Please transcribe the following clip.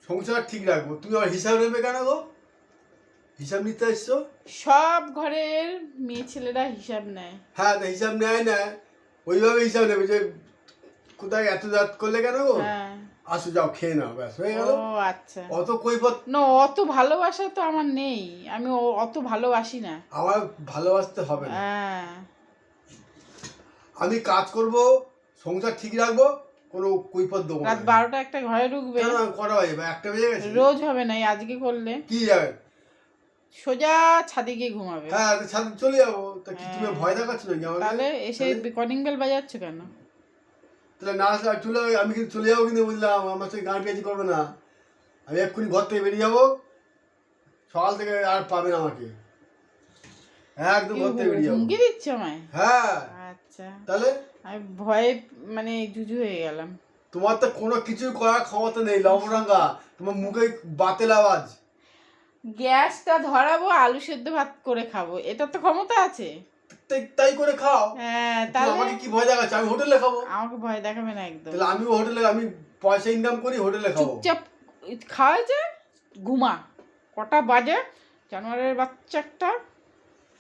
সংসার ঠিক রাখবো, তুমি আবার হিসাব নেবে কেন গো? হিসাব নিতে এসছো? সব ঘরের মেয়ে ছেলেরা হিসাব নেয়। হ্যাঁ, তো হিসাব নেয় না, ওইভাবে হিসাব নেবে যে কোথায় এত রাত করলে কেন গো? হ্যাঁ। আসো যাও খেয়ে নাও, ব্যাস হয়ে গেল। ও আচ্ছা। অত কৈফত না, অত ভালোবাসা তো আমার নেই, আমি অত ভালোবাসি না। আমার ভালোবাসতে হবে না। হ্যাঁ। আমি কাজ করব, সংসার ঠিক রাখবো, কোনো কৈফত দেবো না। রাত 12টা একটা ঘরে ঢুকবে, কেন করা হয় বা একটা বেজে গেছে? রোজ হবে না, এই আজকে করলে কি যাবে? সোজা ছাদে গিয়ে ঘুমাবে। হ্যাঁ, তো ছাদে চলে যাবো। তা কি তুমি ভয় দেখাচ্ছ নাকি আমাকে? তাহলে এসে কলিং বেল বাজাচ্ছ কেন? তাহলে না আসলে আর চলে আমি কিন্তু চলে যাবো, কিন্তু বুঝলাম আমার সাথে গান পেঁচি করবে না। আমি এক্ষুনি ঘর থেকে বেরিয়ে যাবো, সকাল থেকে আর পাবে না আমাকে, একদম ঘর থেকে বেরিয়ে যাবো। হুমকি দিচ্ছ আমায়? হ্যাঁ। আচ্ছা, তাহলে আমি ভয়ে মানে জুজু হয়ে গেলাম। তোমার তো কোনো কিছুই করার ক্ষমতা নেই লবরাঙ্গা, তোমার মুখে বাতেল আওয়াজ। গ্যাসটা ধরাবো, আলু সেদ্ধ ভাত করে খাবো, এটা তো ক্ষমতা আছে। তাই করে খাও। হ্যাঁ, তুমি তাহলে আমাকে কি ভয় দেখাচ্ছ? আমি হোটেলে খাবো। আমাকে ভয় দেখাবে না একদম। তাহলে আমিও হোটেলে, আমি পয়সা ইনকাম করি, হোটেলে খাবো। চুপচাপ খাওয়া যে ঘুমা। কটা বাজে? জানোয়ারের বাচ্চা একটা।